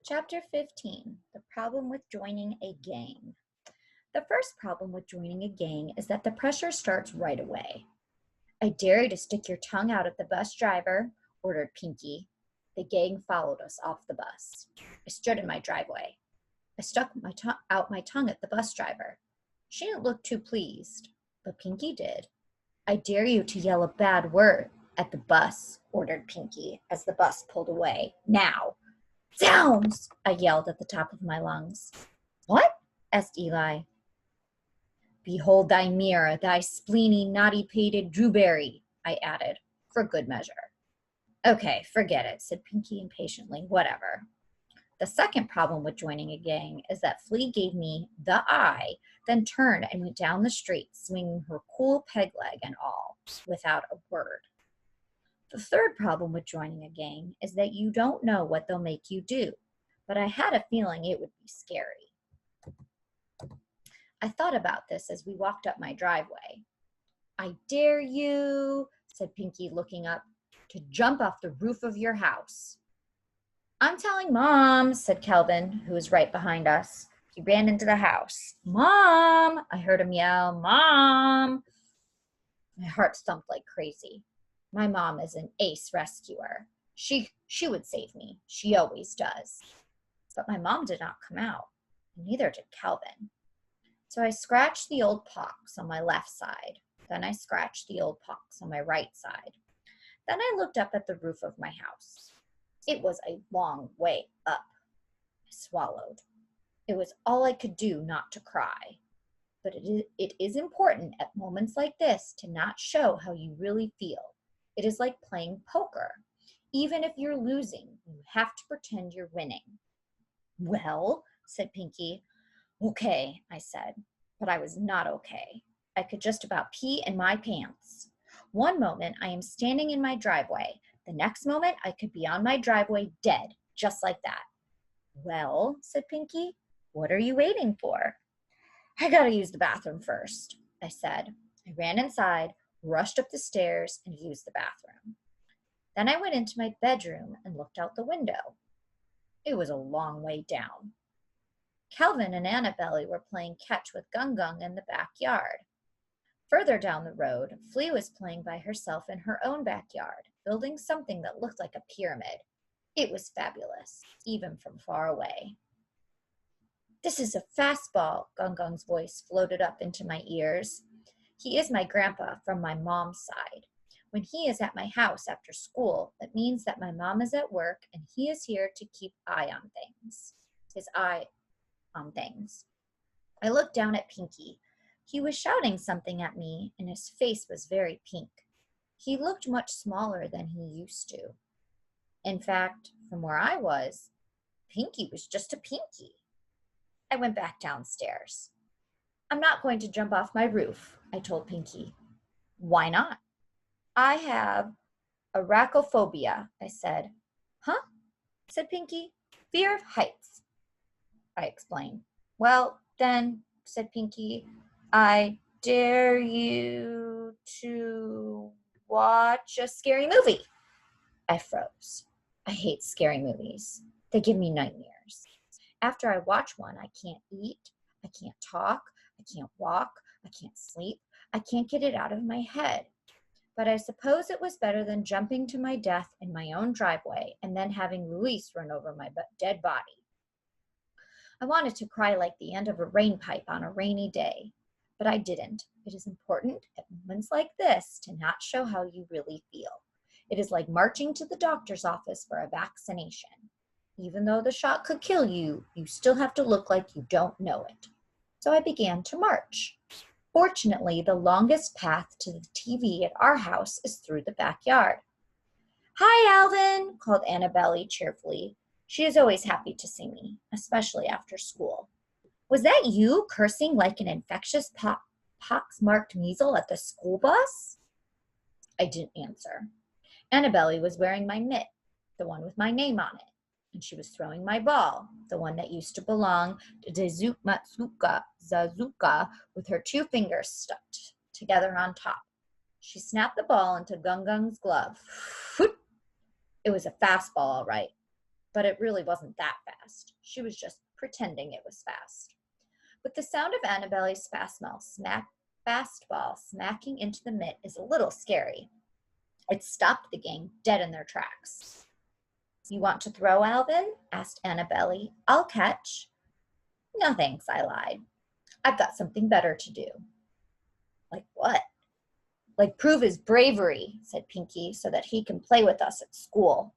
Chapter 15, The Problem with Joining a Gang. The first problem with joining a gang is that the pressure starts right away. I dare you to stick your tongue out at the bus driver, ordered Pinky. The gang followed us off the bus. I stood in my driveway. I stuck out my tongue at the bus driver. She didn't look too pleased, but Pinky did. I dare you to yell a bad word at the bus, ordered Pinky as the bus pulled away. Now! Zounds! I yelled at the top of my lungs. What? Asked Eli. Behold thy mirror, thy spleeny, naughty-pated Drewberry, I added, for good measure. Okay, forget it, said Pinky impatiently. Whatever. The second problem with joining a gang is that Flea gave me the eye, then turned and went down the street, swinging her cool peg leg and all, without a word. The third problem with joining a gang is that you don't know what they'll make you do, but I had a feeling it would be scary. I thought about this as we walked up my driveway. I dare you, said Pinky, looking up, to jump off the roof of your house. I'm telling Mom, said Kelvin, who was right behind us. He ran into the house. Mom! I heard him yell, Mom! My heart thumped like crazy. My mom is an ace rescuer. She would save me. She always does. But my mom did not come out, and neither did Kelvin. So I scratched the old pox on my left side. Then I scratched the old pox on my right side. Then I looked up at the roof of my house. It was a long way up. I swallowed. It was all I could do not to cry. But it is important at moments like this to not show how you really feel. It is like playing poker. Even if you're losing, you have to pretend you're winning. Well, said Pinky. Okay, I said, but I was not okay. I could just about pee in my pants. One moment I am standing in my driveway. The next moment I could be on my driveway dead, just like that. Well, said Pinky, what are you waiting for? I gotta use the bathroom first, I said. I ran inside, rushed up the stairs, and used the bathroom. Then I went into my bedroom and looked out the window. It was a long way down. Kelvin and Annabelle were playing catch with Gung Gung in the backyard. Further down the road, Flea was playing by herself in her own backyard, building something that looked like a pyramid. It was fabulous, even from far away. This is a fastball, Gung Gung's voice floated up into my ears. He is my grandpa from my mom's side. When he is at my house after school, it means that my mom is at work and he is here to keep his eye on things. I looked down at Pinky. He was shouting something at me and his face was very pink. He looked much smaller than he used to. In fact, from where I was, Pinky was just a Pinky. I went back downstairs. I'm not going to jump off my roof, I told Pinky. Why not? I have arachnophobia, I said. Huh? Said Pinky. Fear of heights, I explained. Well, then, said Pinky, I dare you to watch a scary movie. I froze. I hate scary movies. They give me nightmares. After I watch one, I can't eat, I can't talk, I can't walk, I can't sleep, I can't get it out of my head. But I suppose it was better than jumping to my death in my own driveway and then having Luis run over my dead body. I wanted to cry like the end of a rain pipe on a rainy day, but I didn't. It is important at moments like this to not show how you really feel. It is like marching to the doctor's office for a vaccination. Even though the shot could kill you, you still have to look like you don't know it. So I began to march. Fortunately, the longest path to the TV at our house is through the backyard. Hi, Alvin, called Annabelle cheerfully. She is always happy to see me, especially after school. Was that you cursing like an infectious pox-marked measle at the school bus? I didn't answer. Annabelle was wearing my mitt, the one with my name on it, and she was throwing my ball, the one that used to belong to Zazuka, with her 2 fingers stuck together on top. She snapped the ball into Gung Gung's glove. It was a fastball, all right. but it really wasn't that fast. She was just pretending it was fast. With the sound of Annabelle's fastball smacking into the mitt is a little scary. It stopped the gang dead in their tracks. You want to throw, Alvin? Asked Annabelle. I'll catch. No thanks, I lied. I've got something better to do. Like what? Like prove his bravery, said Pinky, so that he can play with us at school.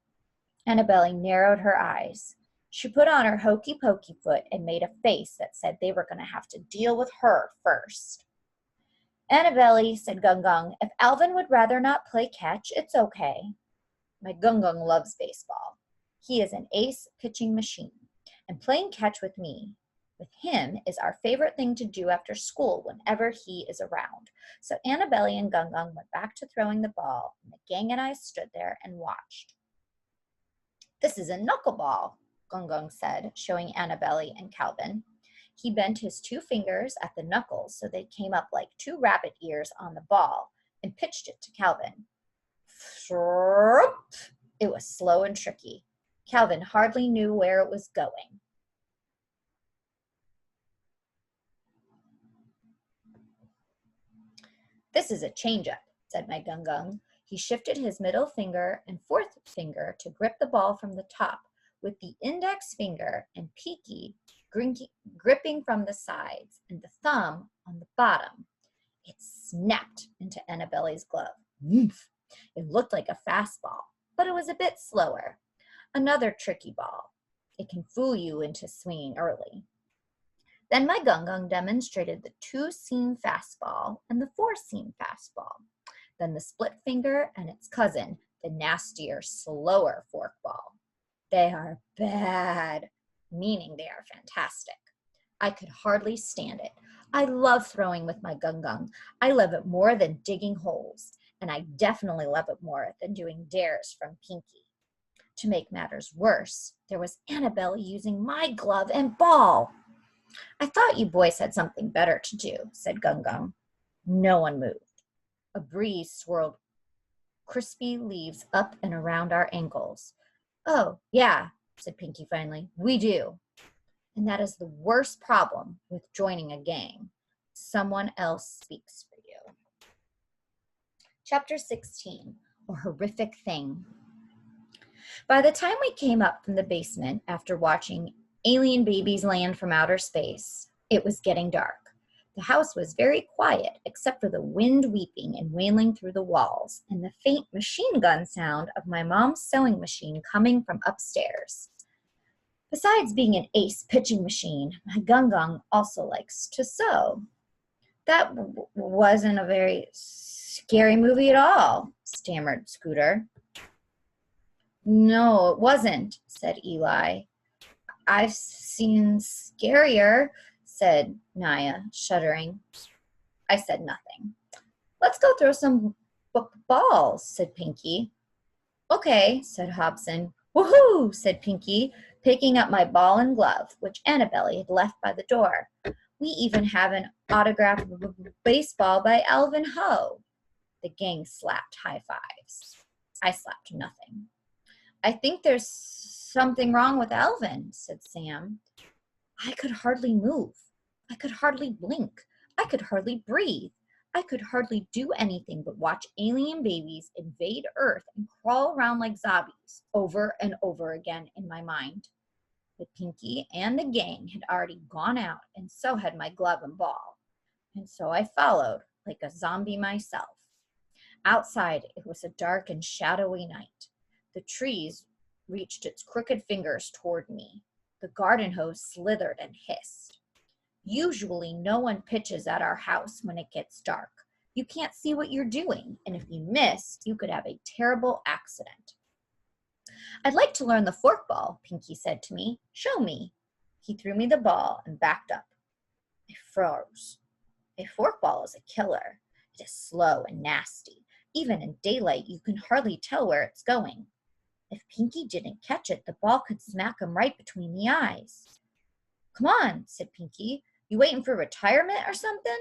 Annabelle narrowed her eyes. She put on her hokey pokey foot and made a face that said they were going to have to deal with her first. Annabelle, said Gung Gung, if Alvin would rather not play catch, it's okay. My Gung Gung loves baseball. He is an ace pitching machine, and playing catch with him is our favorite thing to do after school whenever he is around. So Annabelle and Gung Gung went back to throwing the ball, and the gang and I stood there and watched. This is a knuckleball, Gung Gung said, showing Annabelle and Calvin. He bent his 2 fingers at the knuckles so they came up like 2 rabbit ears on the ball and pitched it to Calvin. It was slow and tricky. Calvin hardly knew where it was going. This is a change-up, said my Gung Gung. He shifted his middle finger and 4th finger to grip the ball from the top, with the index finger and pinky gripping from the sides and the thumb on the bottom. It snapped into Annabelle's glove. Oof. It looked like a fastball, but it was a bit slower. Another tricky ball. It can fool you into swinging early. Then my Gung Gung demonstrated the 2-seam fastball and the 4-seam fastball. Then the split finger and its cousin, the nastier, slower forkball. They are bad, meaning they are fantastic. I could hardly stand it. I love throwing with my Gung Gung. I love it more than digging holes, and I definitely love it more than doing dares from Pinky. To make matters worse, there was Annabelle using my glove and ball. I thought you boys had something better to do, said Gung Gung. No one moved. A breeze swirled crispy leaves up and around our ankles. Oh, yeah, said Pinky finally. We do. And that is the worst problem with joining a gang. Someone else speaks for you. Chapter 16, A Horrific Thing. By the time we came up from the basement after watching Alien Babies land from outer space, it was getting dark. The house was very quiet, except for the wind weeping and wailing through the walls, and the faint machine gun sound of my mom's sewing machine coming from upstairs. Besides being an ace pitching machine, my Gung Gung also likes to sew. That wasn't a very scary movie at all, stammered Scooter. No, it wasn't, said Eli. I've seen scarier, said Naya, shuddering. I said nothing. Let's go throw some balls, said Pinky. Okay, said Hobson. Woohoo, said Pinky, picking up my ball and glove, which Annabelle had left by the door. We even have an autographed baseball by Alvin Ho. The gang slapped high fives. I slapped nothing. I think there's something wrong with Alvin, said Sam. I could hardly move. I could hardly blink. I could hardly breathe. I could hardly do anything but watch alien babies invade Earth and crawl around like zombies over and over again in my mind. The Pinky and the gang had already gone out, and so had my glove and ball. And so I followed, like a zombie myself. Outside, it was a dark and shadowy night. The trees reached its crooked fingers toward me. The garden hose slithered and hissed. Usually, no one pitches at our house when it gets dark. You can't see what you're doing, and if you miss, you could have a terrible accident. I'd like to learn the forkball, Pinky said to me. Show me. He threw me the ball and backed up. I froze. A forkball is a killer. It is slow and nasty. Even in daylight, you can hardly tell where it's going. If Pinky didn't catch it, the ball could smack him right between the eyes. Come on, said Pinky. You waiting for retirement or something?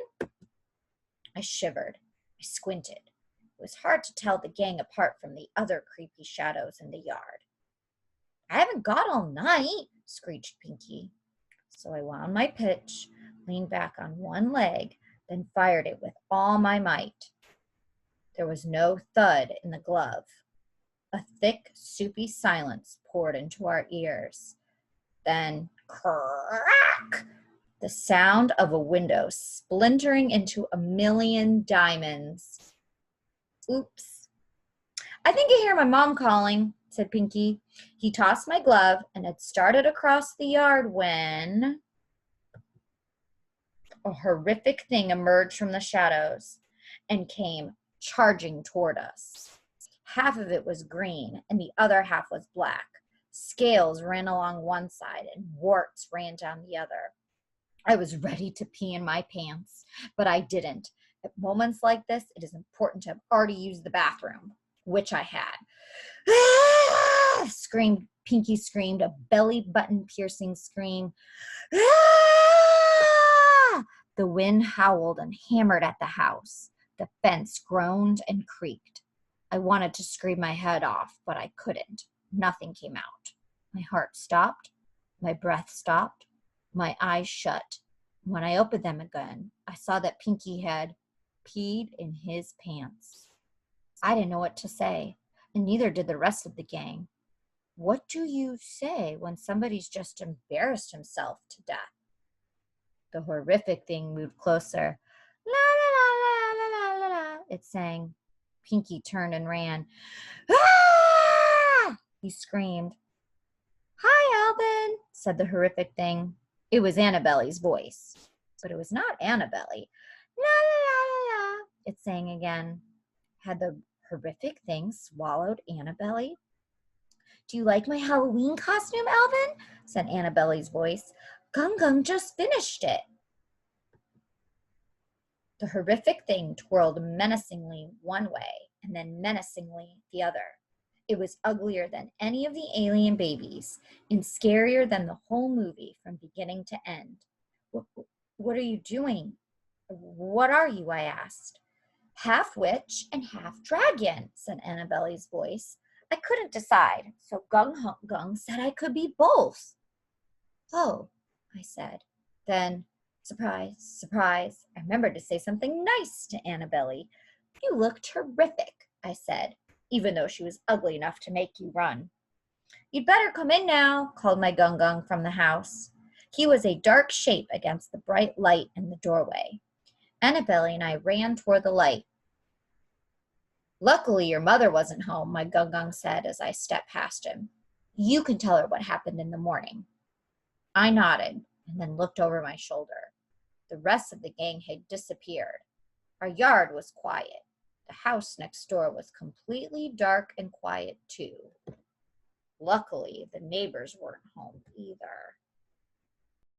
I shivered. I squinted. It was hard to tell the gang apart from the other creepy shadows in the yard. I haven't got all night, screeched Pinky. So I wound my pitch, leaned back on one leg, then fired it with all my might. There was no thud in the glove. A thick, soupy silence poured into our ears. Then, crack! The sound of a window splintering into a million diamonds. Oops. I think I hear my mom calling, said Pinky. He tossed my glove and had started across the yard when a horrific thing emerged from the shadows and came charging toward us. Half of it was green and the other half was black. Scales ran along one side and warts ran down the other. I was ready to pee in my pants, but I didn't. At moments like this, it is important to have already used the bathroom, which I had. Ah! Screamed Pinky, screamed a belly button piercing scream. Ah! The wind howled and hammered at the house. The fence groaned and creaked. I wanted to scream my head off, but I couldn't. Nothing came out. My heart stopped. My breath stopped. My eyes shut. When I opened them again, I saw that Pinky had peed in his pants. I didn't know what to say, and neither did the rest of the gang. What do you say when somebody's just embarrassed himself to death? The horrific thing moved closer. La la la la la la la, it sang. Pinky turned and ran. Ah! He screamed. Hi, Alvin, said the horrific thing. It was Annabelle's voice. But it was not Annabelle. La la la la la, it sang again. Had the horrific thing swallowed Annabelle? Do you like my Halloween costume, Alvin? Said Annabelle's voice. Gung Gung just finished it. The horrific thing twirled menacingly one way and then menacingly the other. It was uglier than any of the alien babies and scarier than the whole movie from beginning to end. What are you doing? What are you? I asked. Half witch and half dragon, said Annabelle's voice. I couldn't decide, so Gung Gung said I could be both. Oh, I said. Then, surprise, surprise, I remembered to say something nice to Annabelle. You look terrific, I said, even though she was ugly enough to make you run. You'd better come in now, called my Gung Gung from the house. He was a dark shape against the bright light in the doorway. Annabelle and I ran toward the light. Luckily, your mother wasn't home, my Gung Gung said as I stepped past him. You can tell her what happened in the morning. I nodded and then looked over my shoulder. The rest of the gang had disappeared. Our yard was quiet. The house next door was completely dark and quiet, too. Luckily, the neighbors weren't home either.